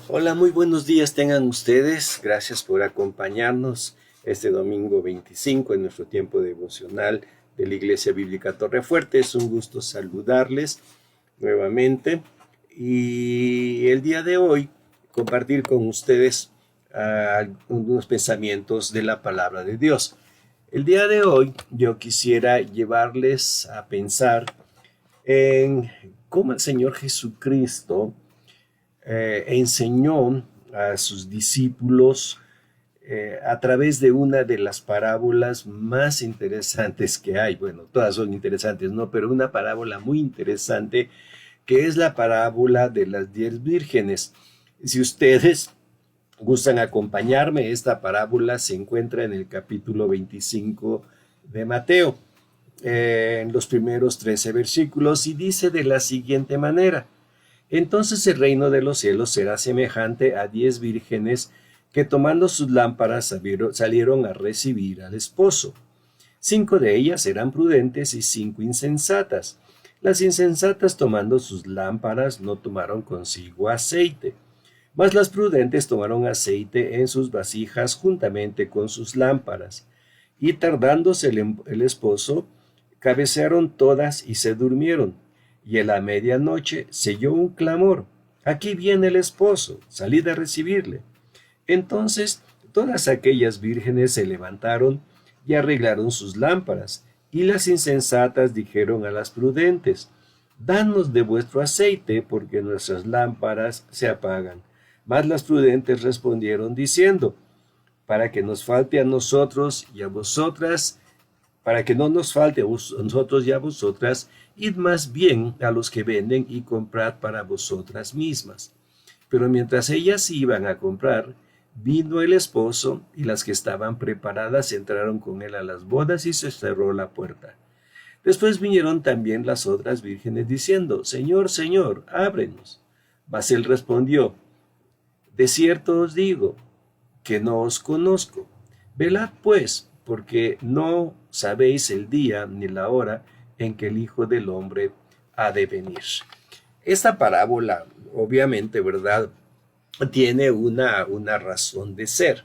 Hola, muy buenos días tengan ustedes. Gracias por acompañarnos este domingo 25 en nuestro tiempo devocional de la Iglesia Bíblica Torrefuerte. Es un gusto saludarles nuevamente y el día de hoy compartir con ustedes algunos pensamientos de la palabra de Dios. El día de hoy yo quisiera llevarles a pensar en cómo el Señor Jesucristo enseñó a sus discípulos a través de una de las parábolas más interesantes que hay. Bueno, todas son interesantes, ¿no? Pero una parábola muy interesante que es la parábola de las 10 vírgenes. Si ustedes gustan acompañarme, esta parábola se encuentra en el capítulo 25 de Mateo, en los primeros 13 versículos, y dice de la siguiente manera: entonces el reino de los cielos será semejante a 10 vírgenes que tomando sus lámparas salieron a recibir al esposo. 5 de ellas eran prudentes y 5 insensatas. Las insensatas tomando sus lámparas no tomaron consigo aceite, mas las prudentes tomaron aceite en sus vasijas juntamente con sus lámparas. Y tardándose el esposo, cabecearon todas y se durmieron. Y en la medianoche se oyó un clamor: aquí viene el esposo, salid a recibirle. Entonces todas aquellas vírgenes se levantaron y arreglaron sus lámparas, y las insensatas dijeron a las prudentes: danos de vuestro aceite, porque nuestras lámparas se apagan. Mas las prudentes respondieron diciendo: para que nos falte a nosotros y a vosotras, para que no nos falte a nosotros y a vosotras, id más bien a los que venden y comprad para vosotras mismas. Pero mientras ellas iban a comprar, vino el esposo, y las que estaban preparadas entraron con él a las bodas y se cerró la puerta. Después vinieron también las otras vírgenes diciendo: Señor, Señor, ábrenos. Mas él respondió: de cierto os digo que no os conozco. Velad pues, porque no sabéis el día ni la hora en que el Hijo del Hombre ha de venir. Esta parábola, obviamente, ¿verdad?, tiene una razón de ser.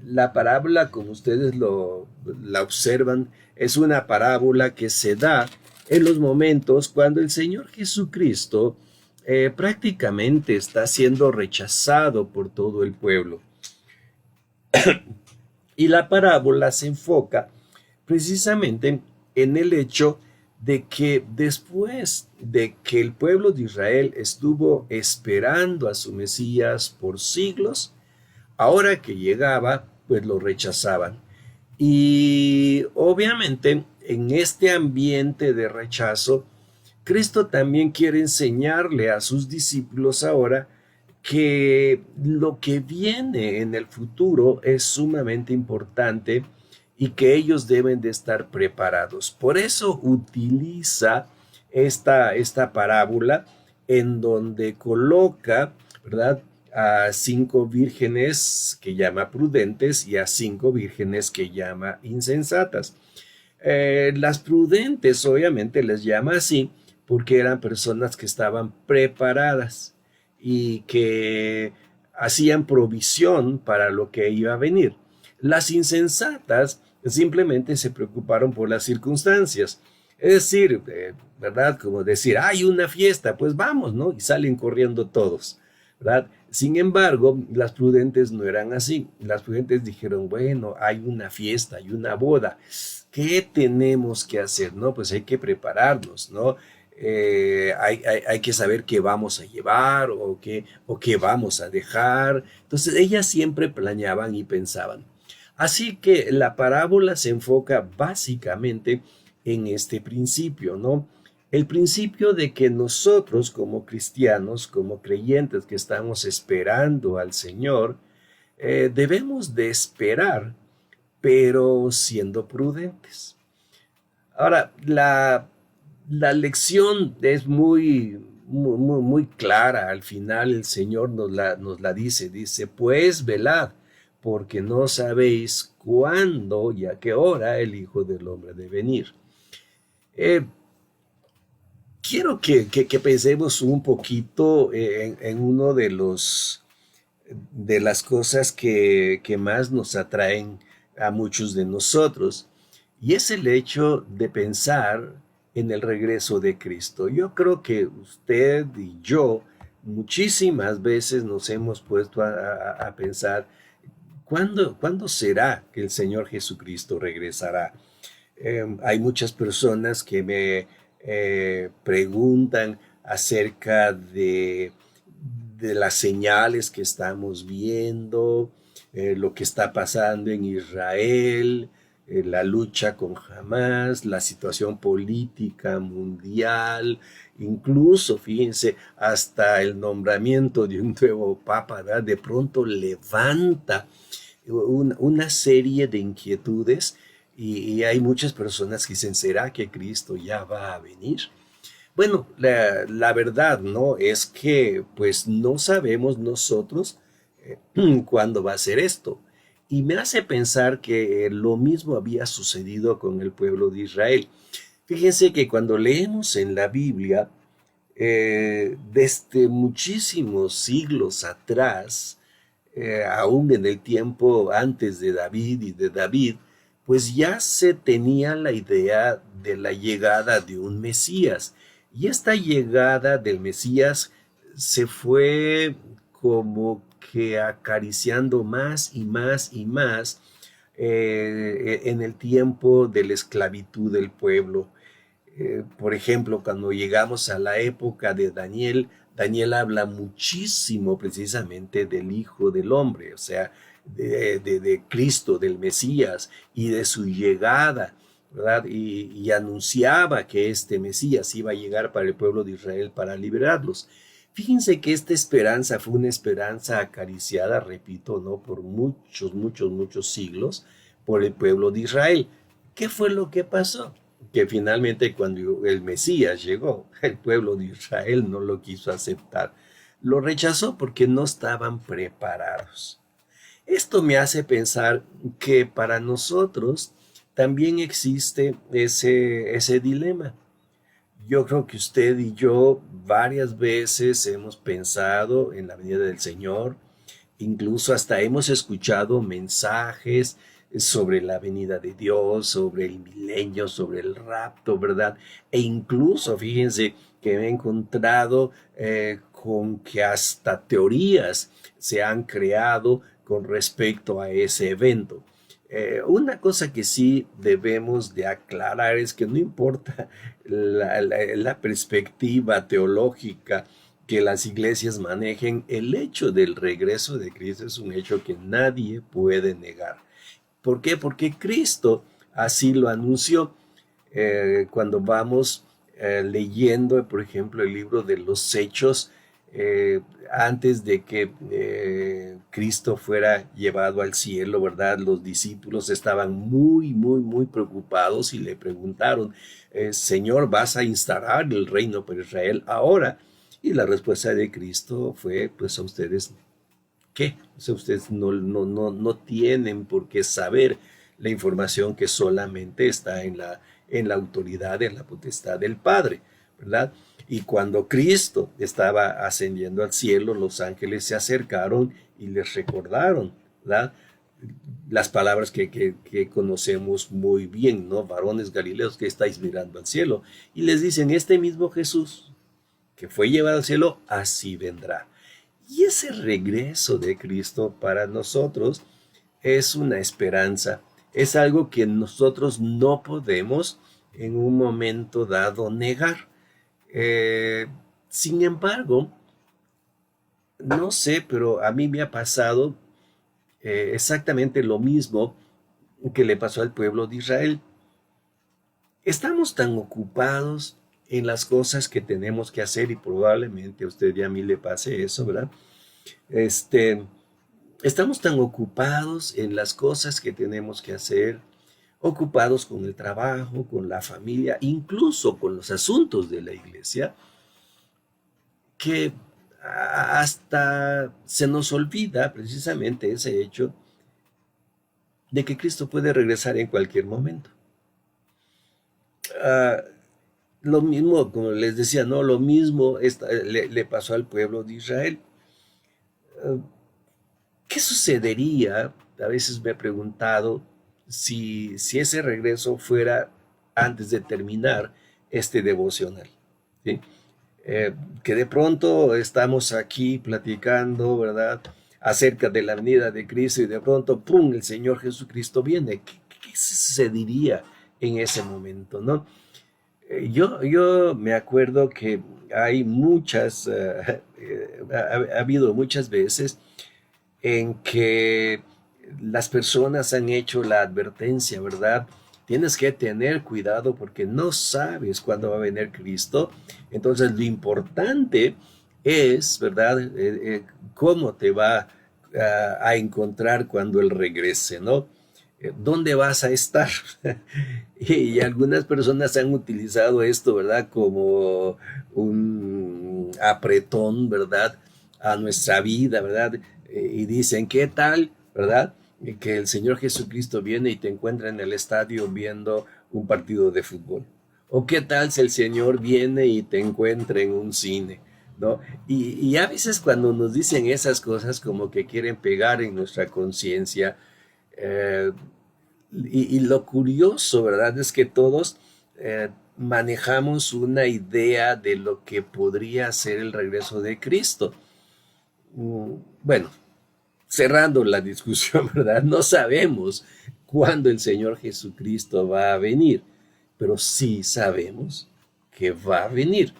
La parábola, como ustedes la observan, es una parábola que se da en los momentos cuando el Señor Jesucristo prácticamente está siendo rechazado por todo el pueblo. Y la parábola se enfoca precisamente en el hecho de que después de que el pueblo de Israel estuvo esperando a su Mesías por siglos, ahora que llegaba, pues lo rechazaban. Y obviamente en este ambiente de rechazo, Cristo también quiere enseñarle a sus discípulos ahora que lo que viene en el futuro es sumamente importante y que ellos deben de estar preparados. Por eso utiliza esta parábola en donde coloca, ¿verdad?, a 5 vírgenes que llama prudentes y a 5 vírgenes que llama insensatas. Las prudentes obviamente les llama así porque eran personas que estaban preparadas y que hacían provisión para lo que iba a venir. Las insensatas simplemente se preocuparon por las circunstancias. Es decir, ¿verdad? Como decir, hay una fiesta, pues vamos, ¿no? Y salen corriendo todos, ¿verdad? Sin embargo, las prudentes no eran así. Las prudentes dijeron: bueno, hay una fiesta, hay una boda. ¿Qué tenemos que hacer? No, pues hay que prepararnos, ¿no? Hay que saber qué vamos a llevar o qué vamos a dejar. Entonces ellas siempre planeaban y pensaban. Así que la parábola se enfoca básicamente en este principio, ¿no? El principio de que nosotros como cristianos, como creyentes que estamos esperando al Señor, debemos de esperar, pero siendo prudentes. Ahora, la lección es muy clara. Al final el Señor nos la dice, pues velad, porque no sabéis cuándo y a qué hora el Hijo del Hombre ha de venir. Eh, Quiero que pensemos un poquito en uno de los de las cosas que más nos atraen a muchos de nosotros, y es el hecho de pensar en el regreso de Cristo. Yo creo que usted y yo muchísimas veces nos hemos puesto a pensar, ¿cuándo será que el Señor Jesucristo regresará? Hay muchas personas que me preguntan acerca de las señales que estamos viendo, lo que está pasando en Israel, la lucha con Hamas, la situación política mundial, incluso, fíjense, hasta el nombramiento de un nuevo papa, ¿verdad? De pronto levanta una serie de inquietudes y hay muchas personas que dicen, ¿será que Cristo ya va a venir? Bueno, la verdad, ¿no? Es que pues no sabemos nosotros cuándo va a ser esto. Y me hace pensar que lo mismo había sucedido con el pueblo de Israel. Fíjense que cuando leemos en la Biblia, desde muchísimos siglos atrás, aún en el tiempo antes de David y de David, pues ya se tenía la idea de la llegada de un Mesías. Y esta llegada del Mesías se fue como que acariciando más y más y más en el tiempo de la esclavitud del pueblo. Por ejemplo, cuando llegamos a la época de Daniel, Daniel habla muchísimo precisamente del Hijo del Hombre, o sea, de Cristo, del Mesías y de su llegada, ¿verdad? Y anunciaba que este Mesías iba a llegar para el pueblo de Israel para liberarlos. Fíjense que esta esperanza fue una esperanza acariciada, repito, ¿no? Por muchos, muchos, muchos siglos por el pueblo de Israel. ¿Qué fue lo que pasó? Que finalmente cuando el Mesías llegó, el pueblo de Israel no lo quiso aceptar. Lo rechazó porque no estaban preparados. Esto me hace pensar que para nosotros también existe ese dilema. Yo creo que usted y yo varias veces hemos pensado en la venida del Señor, incluso hasta hemos escuchado mensajes sobre la venida de Dios, sobre el milenio, sobre el rapto, ¿verdad? E incluso, fíjense que me he encontrado con que hasta teorías se han creado con respecto a ese evento. Una cosa que sí debemos de aclarar es que no importa la perspectiva teológica que las iglesias manejen, el hecho del regreso de Cristo es un hecho que nadie puede negar. ¿Por qué? Porque Cristo así lo anunció. Cuando vamos leyendo, por ejemplo, el libro de los Hechos, eh, antes de que Cristo fuera llevado al cielo, ¿verdad? Los discípulos estaban muy, muy, muy preocupados y le preguntaron, Señor, ¿vas a instaurar el reino para Israel ahora? Y la respuesta de Cristo fue, pues a ustedes, ¿qué? O sea, ustedes no tienen por qué saber la información que solamente está en la autoridad, en la potestad del Padre, ¿verdad? Y cuando Cristo estaba ascendiendo al cielo, los ángeles se acercaron y les recordaron, ¿verdad? Las palabras que conocemos muy bien, ¿no? Varones galileos que estáis mirando al cielo. Y les dicen, este mismo Jesús que fue llevado al cielo, así vendrá. Y ese regreso de Cristo para nosotros es una esperanza, es algo que nosotros no podemos en un momento dado negar. Eh, Sin embargo, no sé, pero a mí me ha pasado exactamente lo mismo que le pasó al pueblo de Israel. Estamos tan ocupados en las cosas que tenemos que hacer y probablemente a usted y a mí le pase eso, ¿verdad? Este, Estamos tan ocupados en las cosas que tenemos que hacer, ocupados con el trabajo, con la familia, incluso con los asuntos de la iglesia, que hasta se nos olvida precisamente ese hecho de que Cristo puede regresar en cualquier momento. Ah, lo mismo, como les decía, no, lo mismo le pasó al pueblo de Israel. ¿Qué sucedería? A veces me he preguntado si ese regreso fuera antes de terminar este devocional. ¿Sí? Eh, que de pronto estamos aquí platicando, ¿verdad? Acerca de la venida de Cristo y de pronto, ¡pum!, el Señor Jesucristo viene. ¿Qué sucedería en ese momento, no? Yo me acuerdo que hay muchas, ha habido muchas veces en que las personas han hecho la advertencia, ¿verdad? Tienes que tener cuidado porque no sabes cuándo va a venir Cristo. Entonces lo importante es, ¿verdad? Cómo te va a encontrar cuando Él regrese, ¿no? ¿Dónde vas a estar? Y algunas personas han utilizado esto, ¿verdad? Como un apretón, ¿verdad? A nuestra vida, ¿verdad? Y dicen, ¿qué tal, verdad? Que el Señor Jesucristo viene y te encuentra en el estadio viendo un partido de fútbol. ¿O qué tal si el Señor viene y te encuentra en un cine? ¿No? Y a veces cuando nos dicen esas cosas como que quieren pegar en nuestra conciencia, eh, y lo curioso, ¿verdad? Es que todos manejamos una idea de lo que podría ser el regreso de Cristo. Bueno, cerrando la discusión, ¿verdad? No sabemos cuándo el Señor Jesucristo va a venir, pero sí sabemos que va a venir.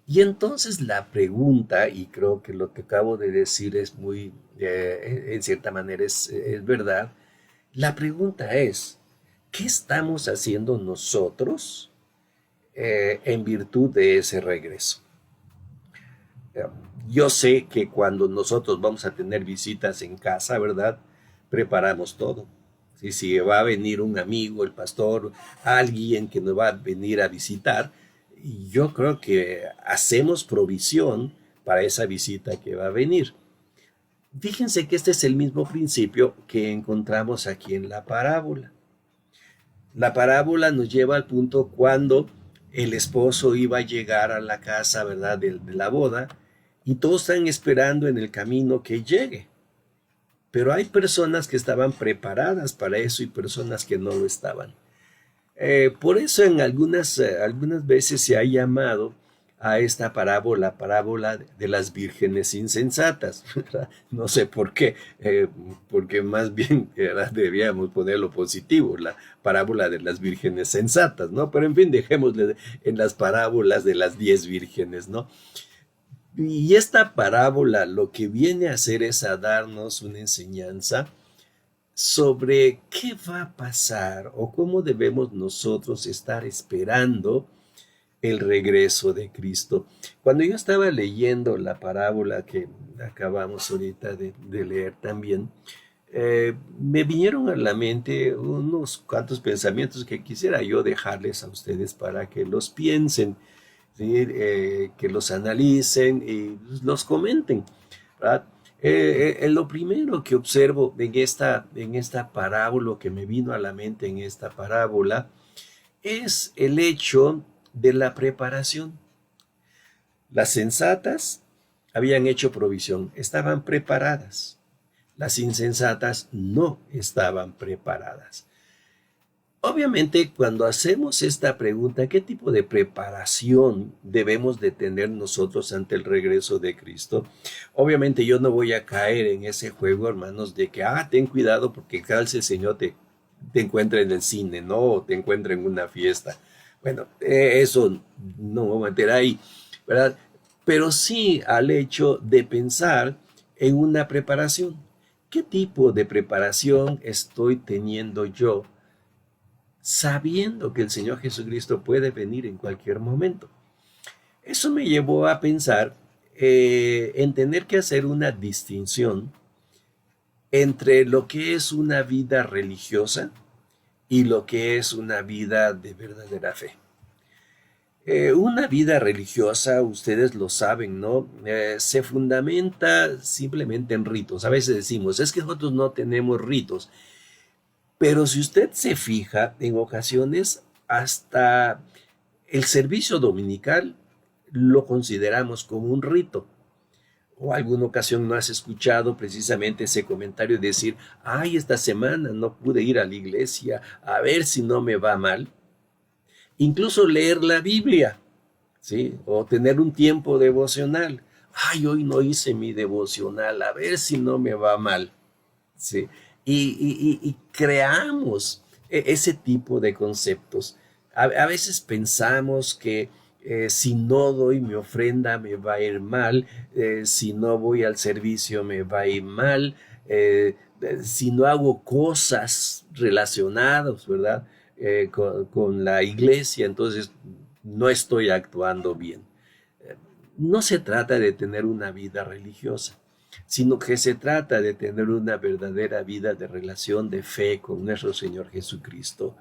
Y entonces la pregunta, y creo que lo que acabo de decir es muy, en cierta manera es verdad, la pregunta es, ¿qué estamos haciendo nosotros en virtud de ese regreso? Yo sé que cuando nosotros vamos a tener visitas en casa, ¿verdad? Preparamos todo. Si va a venir un amigo, el pastor, alguien que nos va a venir a visitar, yo creo que hacemos provisión para esa visita que va a venir. Fíjense que este es el mismo principio que encontramos aquí en la parábola. La parábola nos lleva al punto cuando el esposo iba a llegar a la casa, ¿verdad?, de la boda, y todos están esperando en el camino que llegue. Pero hay personas que estaban preparadas para eso y personas que no lo estaban. Por eso en algunas veces se ha llamado a esta parábola de las vírgenes insensatas. ¿Verdad? No sé por qué, porque más bien debíamos ponerlo positivo, la parábola de las vírgenes sensatas, ¿no? Pero en fin, dejémosle en las parábolas de las 10 vírgenes, ¿no? Y esta parábola lo que viene a hacer es a darnos una enseñanza sobre qué va a pasar o cómo debemos nosotros estar esperando el regreso de Cristo. Cuando yo estaba leyendo la parábola que acabamos ahorita de leer también, me vinieron a la mente unos cuantos pensamientos que quisiera yo dejarles a ustedes para que los piensen, ¿sí? Que los analicen y los comenten, ¿verdad? Lo primero que observo en esta parábola, que me vino a la mente en esta parábola, es el hecho de la preparación. Las sensatas habían hecho provisión, estaban preparadas. Las insensatas no estaban preparadas. Obviamente, cuando hacemos esta pregunta, ¿qué tipo de preparación debemos de tener nosotros ante el regreso de Cristo? Obviamente yo no voy a caer en ese juego, hermanos, de que, ten cuidado porque tal si el Señor te encuentra en el cine, ¿no? O te encuentra en una fiesta. Bueno, eso no me voy a meter ahí, ¿verdad? Pero sí al hecho de pensar en una preparación. ¿Qué tipo de preparación estoy teniendo yo sabiendo que el Señor Jesucristo puede venir en cualquier momento? Eso me llevó a pensar en tener que hacer una distinción entre lo que es una vida religiosa y lo que es una vida de verdadera fe. Una vida religiosa, ustedes lo saben, ¿no? Se fundamenta simplemente en ritos. A veces decimos, es que nosotros no tenemos ritos. Pero si usted se fija, en ocasiones hasta el servicio dominical lo consideramos como un rito. O alguna ocasión no has escuchado precisamente ese comentario de decir, ay, esta semana no pude ir a la iglesia, a ver si no me va mal. Incluso leer la Biblia, ¿sí? O tener un tiempo devocional. Ay, hoy no hice mi devocional, a ver si no me va mal, ¿sí? Y creamos ese tipo de conceptos. A veces pensamos que si no doy mi ofrenda me va a ir mal, si no voy al servicio me va a ir mal, si no hago cosas relacionadas, ¿verdad? Con la iglesia, entonces no estoy actuando bien. No se trata de tener una vida religiosa, sino que se trata de tener una verdadera vida de relación de fe con nuestro Señor Jesucristo.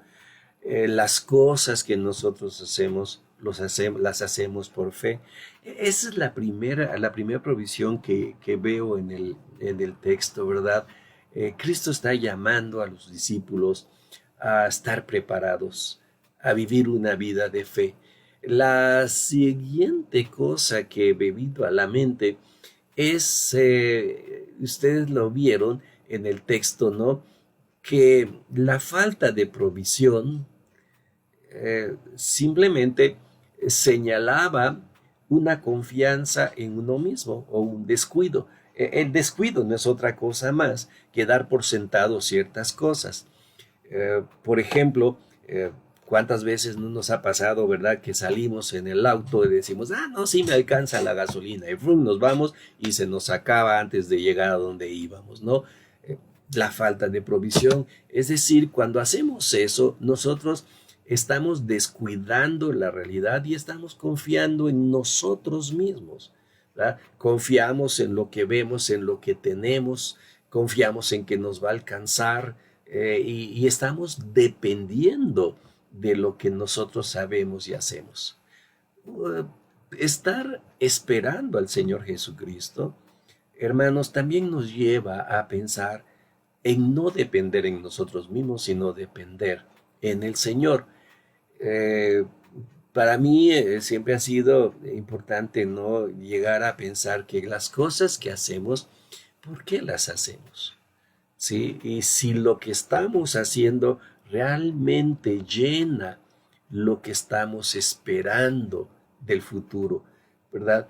Las cosas que nosotros hacemos, las hacemos por fe. Esa es la primera provisión que veo en el texto, ¿verdad? Cristo está llamando a los discípulos a estar preparados, a vivir una vida de fe. La siguiente cosa que he bebido a la mente es, ustedes lo vieron en el texto, ¿no? Que la falta de provisión simplemente señalaba una confianza en uno mismo o un descuido. El descuido no es otra cosa más que dar por sentado ciertas cosas. Por ejemplo, ¿cuántas veces no nos ha pasado, verdad, que salimos en el auto y decimos, ah, no, sí me alcanza la gasolina, y ¡frum! Nos vamos y se nos acaba antes de llegar a donde íbamos, ¿no? La falta de provisión. Es decir, cuando hacemos eso, nosotros estamos descuidando la realidad y estamos confiando en nosotros mismos, ¿verdad? Confiamos en lo que vemos, en lo que tenemos, confiamos en que nos va a alcanzar, y estamos dependiendo de lo que nosotros sabemos y hacemos. Estar esperando al Señor Jesucristo, hermanos, también nos lleva a pensar en no depender en nosotros mismos, sino depender en el Señor. Eh, para mí siempre ha sido importante no llegar a pensar que las cosas que hacemos, ¿por qué las hacemos? ¿Sí? Y si lo que estamos haciendo realmente llena lo que estamos esperando del futuro, ¿verdad?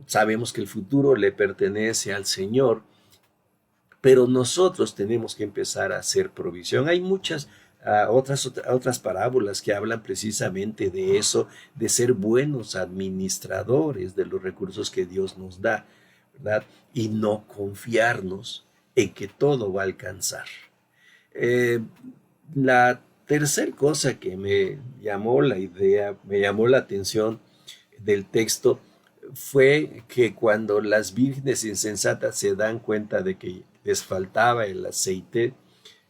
Sabemos que el futuro le pertenece al Señor, pero nosotros tenemos que empezar a hacer provisión. Hay muchas otras parábolas que hablan precisamente de eso, de ser buenos administradores de los recursos que Dios nos da, ¿verdad? Y no confiarnos en que todo va a alcanzar. Eh, la tercera cosa que me llamó la idea, me llamó la atención del texto, fue que cuando las vírgenes insensatas se dan cuenta de que les faltaba el aceite,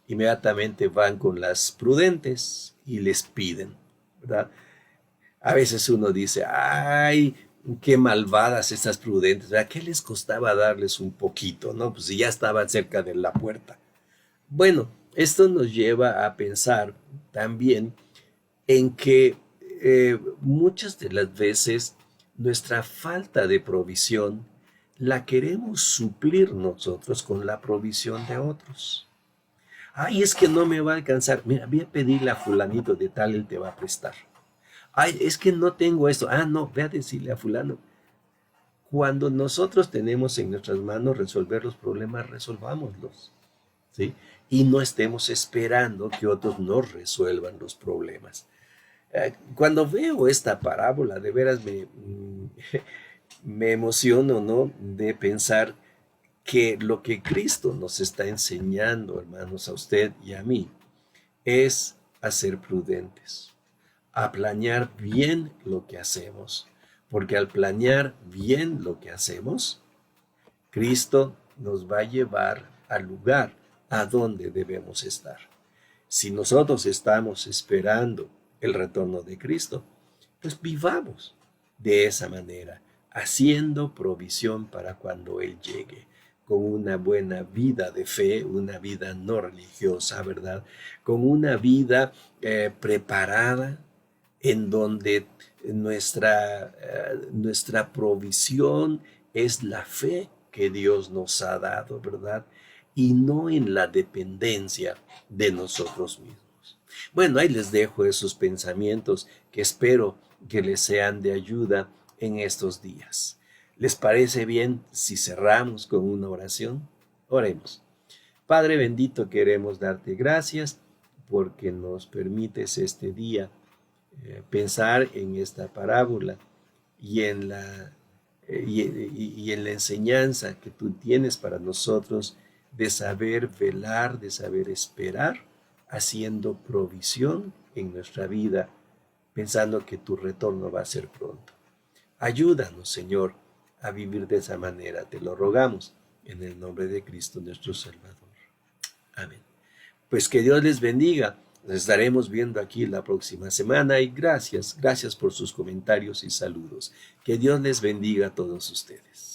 inmediatamente van con las prudentes y les piden, ¿verdad? A veces uno dice, ay, qué malvadas estas prudentes, ¿verdad? ¿Qué les costaba darles un poquito, no? Pues si ya estaban cerca de la puerta. Bueno, esto nos lleva a pensar también en que muchas de las veces nuestra falta de provisión la queremos suplir nosotros con la provisión de otros. Ay, es que no me va a alcanzar. Mira, voy a pedirle a fulanito de tal, él te va a prestar. Ay, es que no tengo esto. Ah, no, ve a decirle a fulano. Cuando nosotros tenemos en nuestras manos resolver los problemas, resolvámoslos, ¿sí? Y no estemos esperando que otros nos resuelvan los problemas. Cuando veo esta parábola, de veras me emociono, ¿no? De pensar que lo que Cristo nos está enseñando, hermanos, a usted y a mí, es a ser prudentes, a planear bien lo que hacemos, porque al planear bien lo que hacemos, Cristo nos va a llevar al lugar a donde debemos estar. Si nosotros estamos esperando el retorno de Cristo, pues vivamos de esa manera, haciendo provisión para cuando Él llegue, con una buena vida de fe, una vida no religiosa, ¿verdad? Con una vida preparada en donde nuestra provisión es la fe que Dios nos ha dado, ¿verdad? Y no en la dependencia de nosotros mismos. Bueno, ahí les dejo esos pensamientos que espero que les sean de ayuda en estos días. ¿Les parece bien si cerramos con una oración? Oremos. Padre bendito, queremos darte gracias porque nos permites este día pensar en esta parábola y en y en la enseñanza que tú tienes para nosotros de saber velar, de saber esperar, haciendo provisión en nuestra vida, pensando que tu retorno va a ser pronto. Ayúdanos, Señor, a vivir de esa manera. Te lo rogamos en el nombre de Cristo nuestro Salvador. Amén. Pues que Dios les bendiga. Nos estaremos viendo aquí la próxima semana y gracias por sus comentarios y saludos. Que Dios les bendiga a todos ustedes.